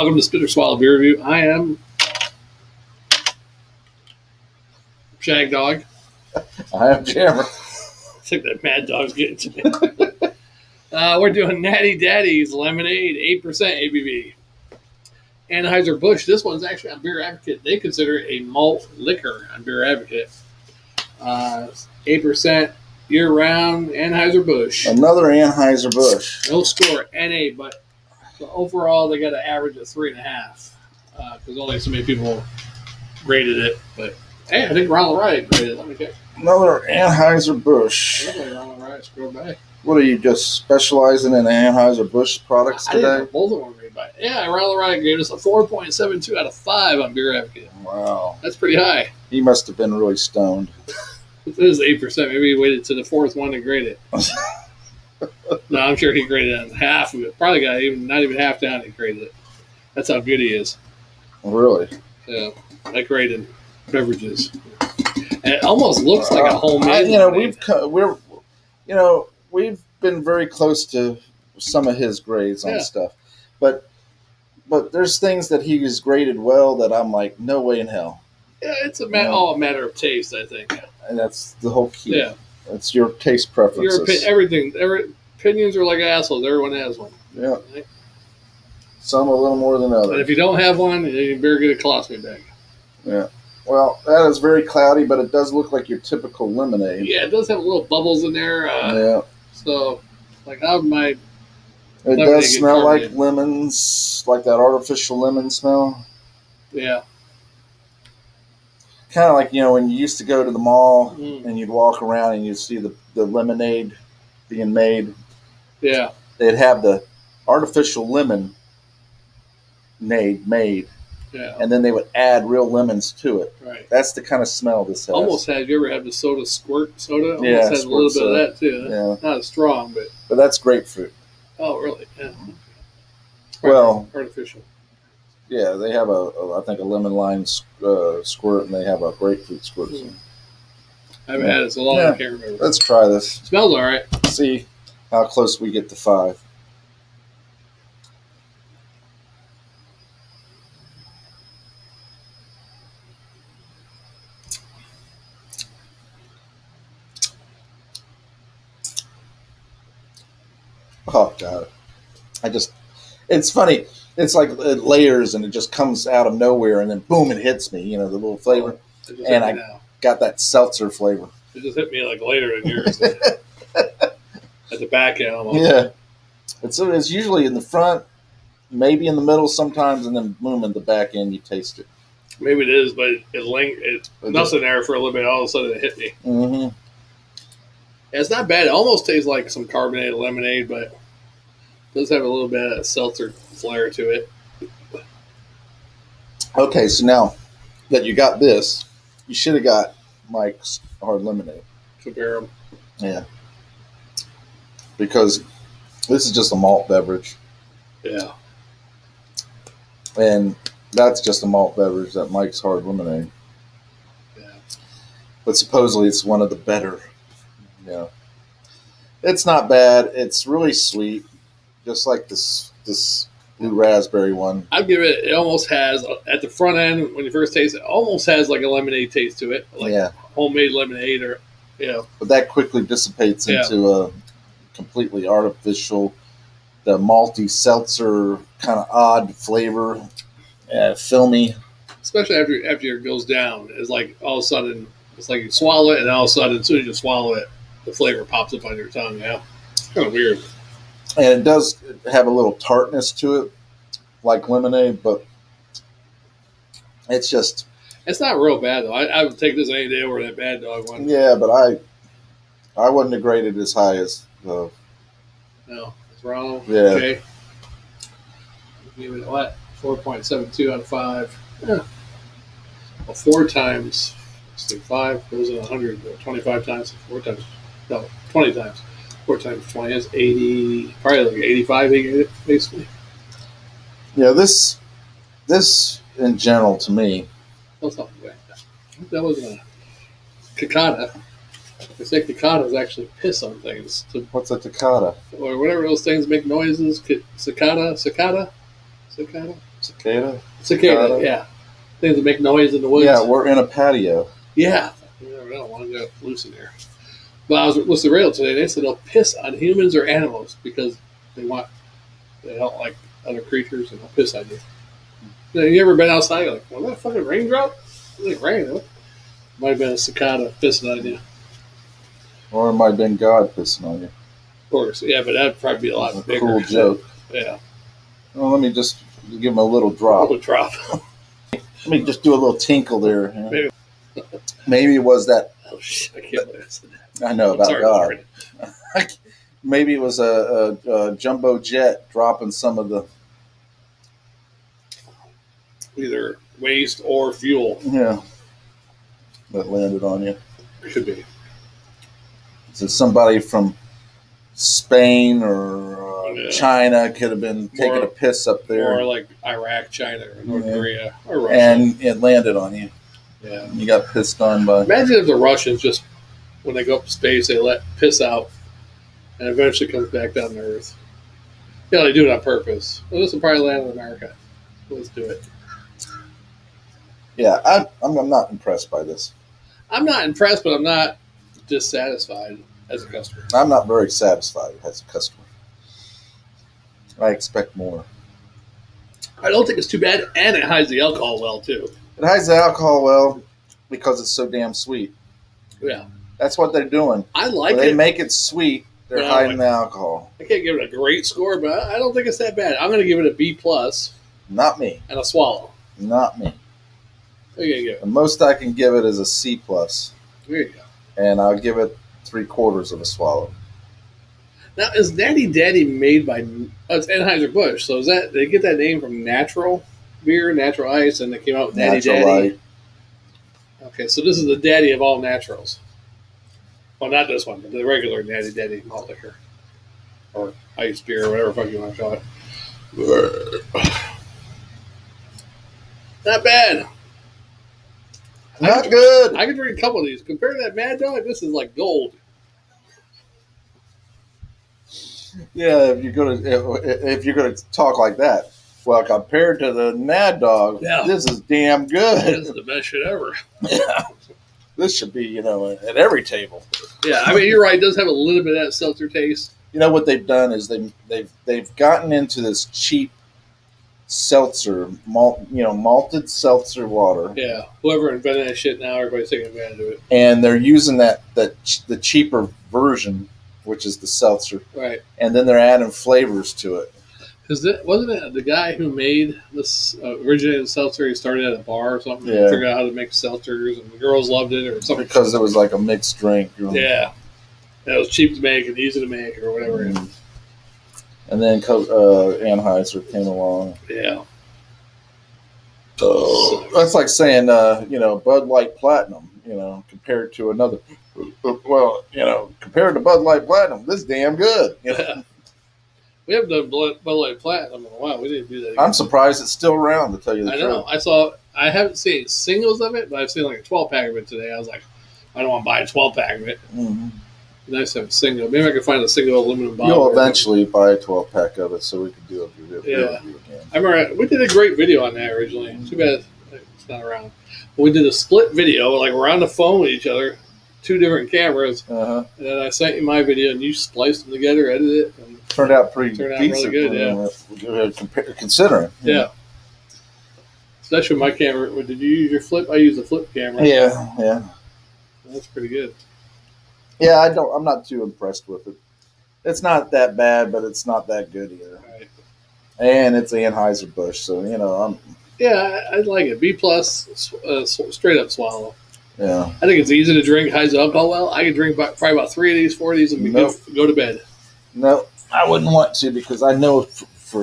Welcome to Spitter Swallow Beer Review. I am Shagdog. I am Jammer. I think that Mad Dog's getting to me. We're doing Natty Daddy's Lemonade, 8% ABV. Anheuser-Busch. This one's actually on Beer Advocate. They consider it a malt liquor on Beer Advocate. 8% year-round Anheuser-Busch. Another Anheuser-Busch. No score, NA, but overall they got an average of 3.5 because only so many people graded it. But hey, I think Ronald Wright graded it. Let me check. Another Anheuser-Busch. Ronald Wright scrolled by. What are you just specializing in Anheuser-Busch products I today? didn't know both of them graded by. Yeah, Ronald Wright gave us a 4.72 out of 5 on Beer Advocate. Wow. That's pretty high. He must have been really stoned. It is 8%. Maybe he waited to the fourth one to grade it. No, I'm sure he graded it on half of it. Probably got not even half down. He graded it. That's how good he is. Really? Yeah, I graded beverages. And it almost looks like a homemade. We've been very close to some of his grades on stuff, but there's things that he has graded well that I'm like, no way in hell. Yeah, it's all a matter of taste, I think. And that's the whole key. Yeah. It's your taste preferences. Opinions are like assholes. Everyone has one. Yeah. Right? Some a little more than others. And if you don't have one, you better get a colostomy bag. Yeah. Well, that is very cloudy, but it does look like your typical lemonade. Yeah, it does have little bubbles in there. Yeah. So, like, how might it does smell like lemons, like that artificial lemon smell. Yeah. Kind of like, when you used to go to the mall and you'd walk around and you'd see the lemonade being made. Yeah. They'd have the artificial lemon made. Yeah. And then they would add real lemons to it. Right. That's the kind of smell this has. Almost had, you ever had the squirt soda? Almost Yeah, has a little bit of that too. Yeah. Not as strong, but. But that's grapefruit. Oh, really? Yeah. Well. Artificial. Yeah, they have I think a lemon lime squirt, and they have a grapefruit squirt. I haven't had it so long, I can't remember. Let's try this. It smells all right. See how close we get to 5. Oh, God. It's funny. It's like it layers and it just comes out of nowhere and then boom, it hits me, the little flavor. And I got that seltzer flavor. It just hit me like later in yours. At the back end almost. Yeah. It's usually in the front, maybe in the middle sometimes, and then boom, in the back end you taste it. Maybe it is, but it's nothing there for a little bit. All of a sudden it hit me. Mm-hmm. Yeah, it's not bad. It almost tastes like some carbonated lemonade, but it does have a little bit of seltzer flair to it. Okay, so now that you got this, you should have got Mike's hard lemonade. Compare them. Yeah. Because this is just a malt beverage. Yeah. And that's just a malt beverage, that Mike's hard lemonade. Yeah. But supposedly it's one of the better. Yeah. It's not bad. It's really sweet. Just like this blue raspberry one. I'd give it almost has, at the front end, when you first taste it, almost has like a lemonade taste to it. Like homemade lemonade or, But that quickly dissipates into a completely artificial, the malty seltzer kind of odd flavor, filmy. Especially after it goes down. It's like all of a sudden, it's like you swallow it and all of a sudden, as soon as you swallow it, the flavor pops up on your tongue. Yeah. It's kind of weird. And it does have a little tartness to it, like lemonade, but it's not real bad, though. I would take this any day over that Bad Dog one. Yeah, but I wouldn't have graded as high as the... No, it's wrong. Yeah. Okay. Give it what? 4.72 out of 5. Yeah. Well, 4 times, let's do 5 goes in 100, 25 times, 4 times, no, 20 times. 4 times 20 is 80, probably like 85, basically. Yeah, this in general to me. That wasn't a cicada. They say cicadas actually piss on things. What's a cicada? Or whatever those things make noises. Cicada? Cicada? Cicada, yeah. Things that make noise in the woods. Yeah, we're in a patio. Yeah. You never know. Want to get loose in there. But I was with the rail today. They said they'll piss on humans or animals because they don't like other creatures and they'll piss on you. You ever been outside? You're like, well, that fucking raindrop? It didn't rain. It might have been a cicada pissing on you. Or it might have been God pissing on you. Of course, yeah, but that'd probably be a lot bigger. Cool joke. Yeah. Well, let me just give him a little drop. A little drop. Let me just do a little tinkle there. You know? Maybe it was that. Oh shit! I can't believe I said that. I know about God. Maybe it was a jumbo jet dropping some of the either waste or fuel. Yeah, that landed on you. Could be. Is it somebody from Spain or China could have been taking a piss up there? Or like Iraq, China, or North Korea, or Russia. And it landed on you. Yeah. You got pissed on by... Imagine if the Russians just, when they go up to space, they let piss out and eventually comes back down to Earth. Yeah, they do it on purpose. Well, this will probably land in America. Let's do it. Yeah, I'm not impressed by this. I'm not impressed, but I'm not dissatisfied as a customer. I'm not very satisfied as a customer. I expect more. I don't think it's too bad, and it hides the alcohol well, too. It hides the alcohol well because it's so damn sweet. Yeah. That's what they're doing. I like when it. They make it sweet, they're hiding the alcohol. I can't give it a great score, but I don't think it's that bad. I'm going to give it a B+. Not me. And a swallow. Not me. What are you going to give it? The most I can give it is a C+. There you go. And I'll give it 3/4 of a swallow. Now, is Natty Daddy made by... it's Anheuser-Busch, so is that... They get that name from natural beer, natural ice, and they came out with Natty Daddy? Light. Okay, so this is the daddy of all naturals. Well, not this one, but the regular Natty Daddy malt liquor. Or ice beer, or whatever the fuck you want to call it. Not bad. Not good. I could drink a couple of these. Compared to that Mad Dog, this is like gold. Yeah, if you're gonna talk like that, well, compared to the Mad Dog, this is damn good. This is the best shit ever. Yeah, this should be at every table. Yeah, I mean you're right. It does have a little bit of that seltzer taste. You know what they've done is they've gotten into this cheap seltzer malted seltzer water. Yeah, whoever invented that shit now, everybody's taking advantage of it. And they're using the cheaper version, which is the seltzer, right? And then they're adding flavors to it. Because wasn't it the guy who made this originated seltzer? He started at a bar or something. Yeah. And figured out how to make seltzers, and the girls loved it, or something. Because it was like a mixed drink. Yeah, and it was cheap to make and easy to make, or whatever. Mm. And then Anheuser came along. Yeah. So that's like saying, Bud Light Platinum, compared to another. Well, compared to Bud Light Platinum, this is damn good. Yeah. We haven't done Bud Light Platinum in a while. We didn't do that again. I'm surprised it's still around, to tell you the truth. I know. I haven't seen singles of it, but I've seen like a 12-pack of it today. I was like, I don't want to buy a 12-pack of it. Mm-hmm. Nice to have a single. Maybe I can find a single aluminum bottle. You'll eventually buy a 12-pack of it so we can do a review again. I remember we did a great video on that originally. Too bad it's not around. But we did a split video. Like we're on the phone with each other, 2 different cameras. Uh-huh. And then I sent you my video, and you spliced them together, edited it. And turned out pretty decent. Really good, considering. Yeah. Especially my camera. Did you use your flip? I use the flip camera. Yeah. That's pretty good. Yeah, I'm not too impressed with it. It's not that bad, but it's not that good either. Right. And it's Anheuser-Busch, so I'm. Yeah, I like it. B+, straight up swallow. Yeah. I think it's easy to drink, hides alcohol well. I could drink probably about 3 of these, 4 of these, and go to bed. No, I wouldn't want to because I know for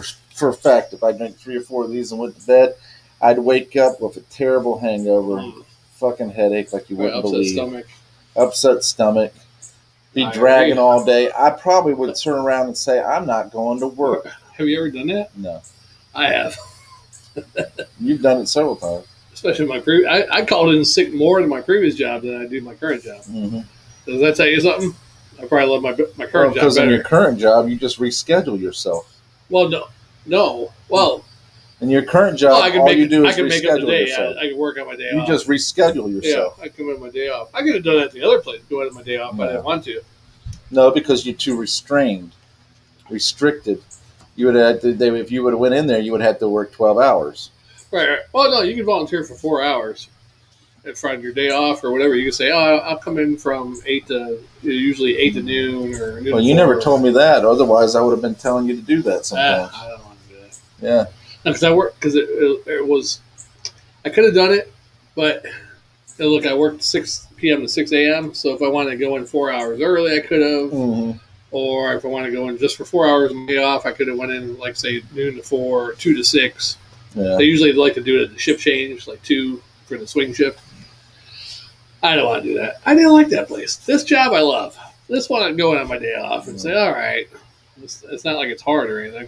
a fact if I drank 3 or 4 of these and went to bed, I'd wake up with a terrible hangover, fucking headache like you wouldn't believe. Upset stomach. Be dragging all day. I probably would turn around and say, I'm not going to work. Have you ever done that? No. I have. You've done it several times. Especially my previous. I called in sick more than my previous job than I do my current job. Mm-hmm. Does that tell you something? I probably love my current job because better. in your current job, you just reschedule yourself. Well, no. Well, In your current job, I can all you do is make up the reschedule day. yourself. I can work on my day You off. just reschedule yourself. Yeah, I can make my day off. I could have done that at the other place, do it on my day off, but I didn't want to. No, because you're too restricted. You would have to, if you would have went in there, you would have to work 12 hours. Right. Well, no, you can volunteer for 4 hours. If on your day off or whatever, you can say, "Oh, I'll come in from 8 to usually 8 to noon or noon." Well, you never told me that. Otherwise, I would have been telling you to do that sometimes. I don't want to do that. Yeah. Because I work because it was I could have done it, but look, I worked 6 p.m. to 6 a.m. So if I wanted to go in 4 hours early, I could have. Mm-hmm. Or if I want to go in just for 4 hours and be off, I could have went in like say noon to 4, 2 to 6. Yeah. They usually like to do it at the shift change, like 2 for the swing shift. I don't want to do that. I didn't like that place. This job I love. This one I'd go in on my day off and say, all right. It's not like it's hard or anything.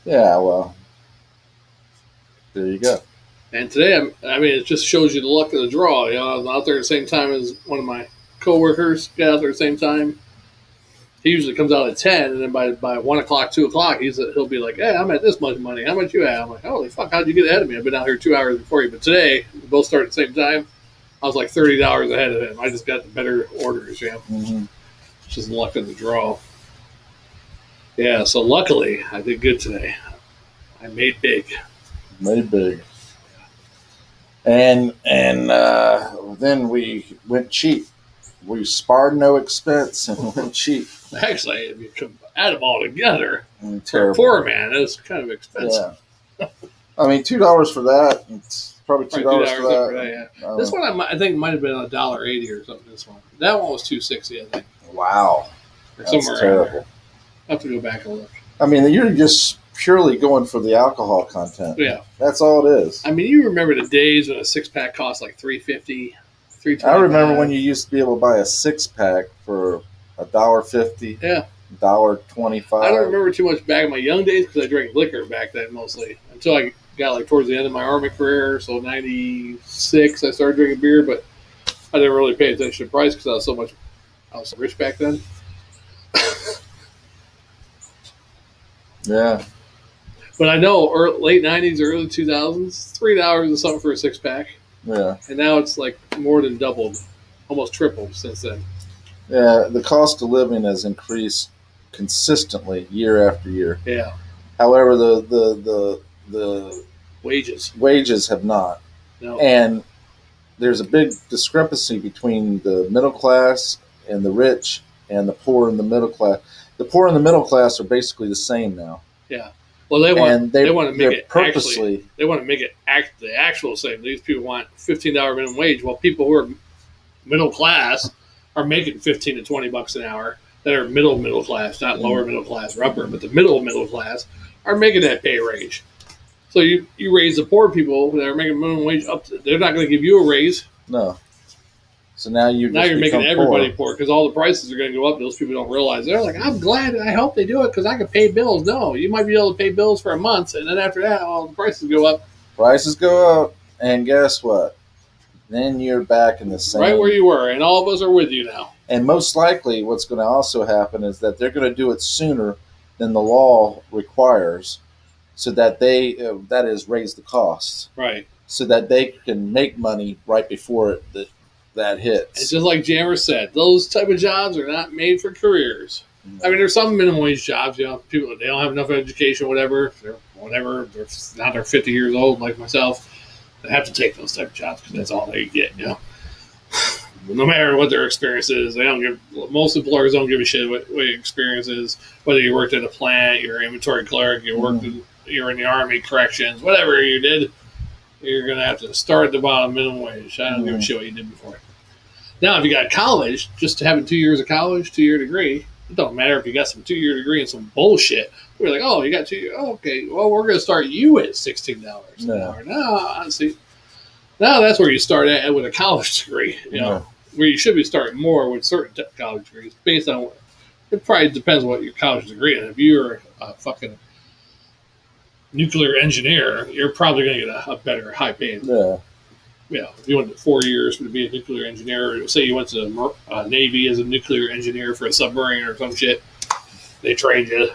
Yeah, well, there you go. And today, it just shows you the luck of the draw. You know, I was out there at the same time as one of my coworkers got out there at the same time. He usually comes out at 10, and then by 1 o'clock, 2 o'clock, he'll be like, hey, I'm at this much money. How much you at? I'm like, holy fuck, how'd you get ahead of me? I've been out here 2 hours before you. But today, we both started at the same time. I was like $30 ahead of him. I just got the better orders, yeah. Mm-hmm. It's just luck of the draw. Yeah, so luckily, I did good today. I made big. Made big. And then we went cheap. We sparred no expense and went cheap. Actually, if you could add them all together, for a poor man, it was kind of expensive. Yeah. I mean, $2 for that. It's probably $2 for that. Yeah. This one I think might have been $1.80 or something. This one, that one was $2.60, I think. Wow, or that's somewhere terrible. I have to go back and look. I mean, you're just purely going for the alcohol content. Yeah, that's all it is. I mean, you remember the days when a 6-pack cost like $3.50, $3.25. I remember when you used to be able to buy a 6-pack for $1.50. Yeah. $1.25. I don't remember too much back in my young days because I drank liquor back then mostly until I got like towards the end of my Army career. So 96, I started drinking beer, but I didn't really pay attention to price because I was so rich back then. Yeah. But I know late 90s, early 2000s, $3 or something for a 6-pack. Yeah. And now it's like more than doubled, almost tripled since then. Yeah, the cost of living has increased consistently year after year. Yeah. However, the wages have not. No. And there's a big discrepancy between the middle class and the rich and the poor and the middle class. The poor and the middle class are basically the same now. Yeah. Well, they want to make it purposely. They want to make it the actual same. These people want $15 minimum wage, while people who are middle class are making $15 to $20 an hour. That are middle class, not lower middle class or upper, but the middle class are making that pay range. So you raise the poor people that are making minimum wage up. They're not going to give you a raise. No. So now you're making everybody poor because all the prices are going to go up. Those people don't realize. They're like, I'm glad. I hope they do it because I can pay bills. No, you might be able to pay bills for a month, and then after that, all the prices go up. Prices go up, and guess what? Then you're back in the same. Right where you were, and all of us are with you now. And most likely, what's going to also happen is that they're going to do it sooner than the law requires, so that they that is raise the costs, right? So that they can make money right before that hits. It's just like Jammer said, those type of jobs are not made for careers. No. I mean, there's some minimum wage jobs. You know, people they don't have enough education, whatever. They're 50 years old, like myself. They have to take those type of jobs because that's all they get. You know, no matter what their experience is, most employers don't give a shit what your experience is. Whether you worked at a plant, you're an inventory clerk, you're in the Army, corrections, whatever you did. You're going to have to start at the bottom minimum wage. I don't give a shit what you did before. Now, if you got college, just to having 2 years of college, 2-year degree, it don't matter if you got some 2-year degree and some bullshit. We're like, oh, you got 2 years. Oh, okay, well, we're going to start you at $16 an hour. No, see. Now that's where you start at with a college degree, you know, where you should be starting more with certain college degrees based on it probably depends on what your college degree is. If you're a fucking nuclear engineer, you're probably going to get a better high paying. Yeah. Yeah. If you went to 4 years to be a nuclear engineer, or say you went to the Navy as a nuclear engineer for a submarine or some shit, they trained you.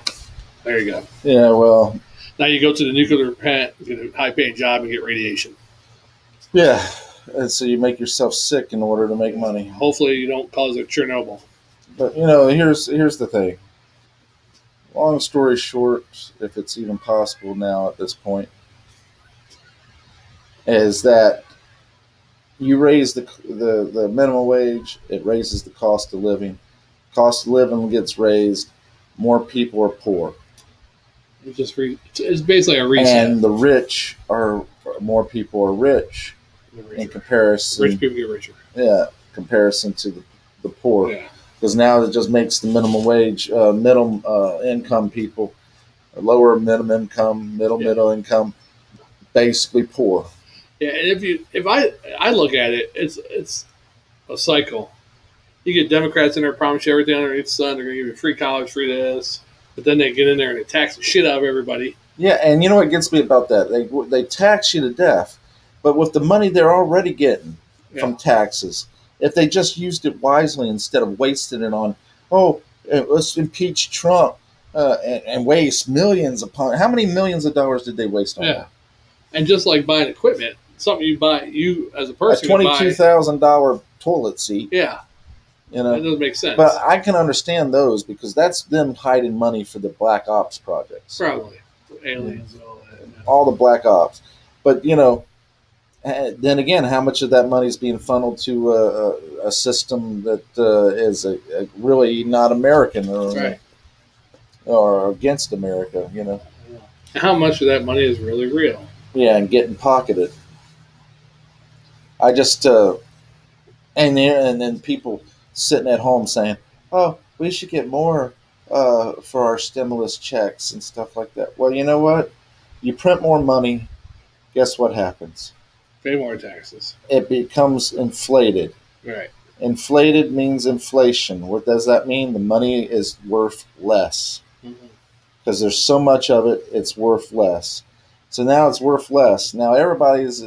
There you go. Yeah, well. Now you go to the nuclear plant, get a high-paying job, and get radiation. Yeah, and so you make yourself sick in order to make money. Hopefully, you don't cause a Chernobyl. But here's the thing. Long story short, if it's even possible now at this point, is that you raise the minimum wage, it raises the cost of living. Cost of living gets raised, more people are poor. It's basically a reset. And the rich are, more people are rich in comparison. Rich people get richer. Yeah, comparison to the poor. Yeah. Because now it just makes the minimum wage, middle income people, lower minimum income, middle income, basically poor. Yeah, and if I look at it, it's a cycle. You get Democrats in there, promise you everything underneath the sun. They're going to give you free college, free this, but then they get in there and they tax the shit out of everybody. Yeah, and you know what gets me about that? They tax you to death, but with the money they're already getting from taxes, if they just used it wisely instead of wasting it on, let's impeach Trump and waste millions upon. How many millions of dollars did they waste on that? And just like buying equipment, something you as a person, a $22,000 toilet seat. Yeah, that doesn't make sense. But I can understand those because that's them hiding money for the black ops projects. Probably aliens and all that. Yeah. All the black ops, but then again, how much of that money is being funneled to a system that is a really not American or against America? How much of that money is really real? Yeah, and getting pocketed. I just and then people sitting at home saying, "Oh, we should get more for our stimulus checks and stuff like that." Well, you know what? You print more money. Guess what happens? Pay more taxes. It becomes inflated. Right. Inflated means inflation. What does that mean? The money is worth less. Because there's so much of it, it's worth less. So now it's worth less. Now everybody's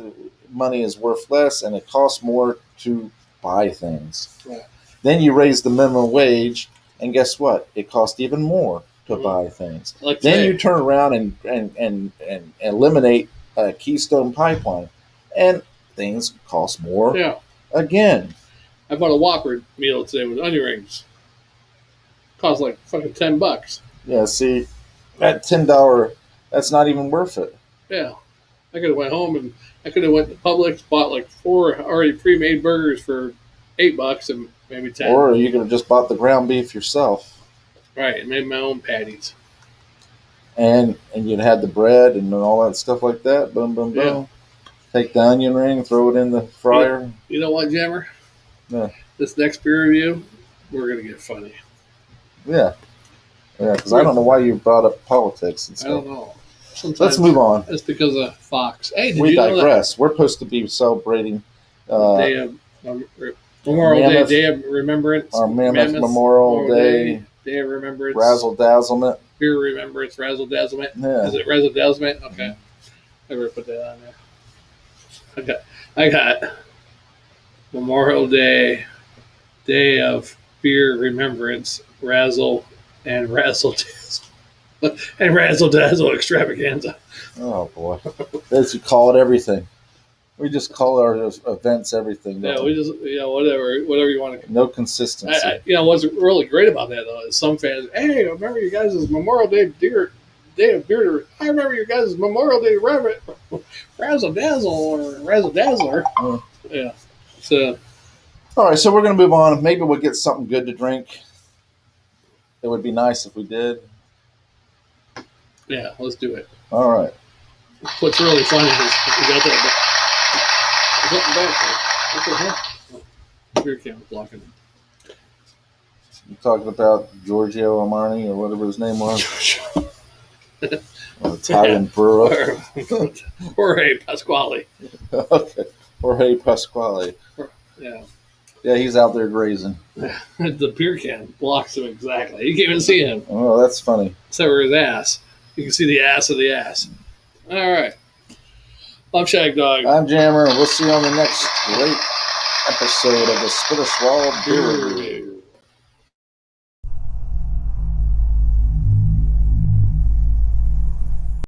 money is worth less, and it costs more to buy things. Right. Then you raise the minimum wage, and guess what? It costs even more to buy things. Then you turn around and eliminate a Keystone Pipeline, and things cost more. Yeah. Again. I bought a Whopper meal today with onion rings. Cost like fucking $10. Yeah, see, that $10, that's not even worth it. Yeah. I could have went home and I could have went to Publix, bought like 4 already pre-made burgers for $8 and maybe 10. Or you could have just bought the ground beef yourself. Right, and made my own patties. And you'd had the bread and all that stuff like that. Boom, boom, boom. Yeah. Take the onion ring, throw it in the fryer. You know what, Jammer? Yeah. This next beer review, we're going to get funny. Yeah. Yeah, because I don't know why you brought up politics and stuff. I don't know. Sometimes let's move on. It's because of Fox. Hey, we digress. We're supposed to be celebrating Day of Memorial Mammoth, Day of Remembrance. Our Mammoth Memorial Day. Day of Remembrance. Razzle Dazzlement. Beer Remembrance. Razzle Dazzlement. Yeah. Is it Razzle Dazzlement? Okay. I better put that on there. I got Memorial Day, Day of Beer Remembrance, Razzle and Razzle Dazzle, and Razzle Dazzle Extravaganza. Oh boy, as you call it everything. We just call our events everything. Yeah, we just whatever you want to. No consistency. What's really great about that though is some fans. Hey, I remember you guys' Memorial Day Day of Beer. I remember you guys' Memorial Day Razzle Dazzle or Razzle Dazzler. Yeah. So. All right, so we're gonna move on. Maybe we'll get something good to drink. It would be nice if we did. Yeah, let's do it. All right. What's really funny is we got that. What the hell? Beer can was blocking it. You talking about Giorgio Armani or whatever his name was? Italian brewer. Jorge Pasquale. Okay. Jorge Pasquale. Yeah. Yeah, he's out there grazing. The beer can blocks him exactly. You can't even see him. Oh, that's funny. Except for his ass. You can see the ass of the ass. All right. I'm Shagdog. I'm Jammer. We'll see you on the next great episode of the Spit or Swallow Beer Review.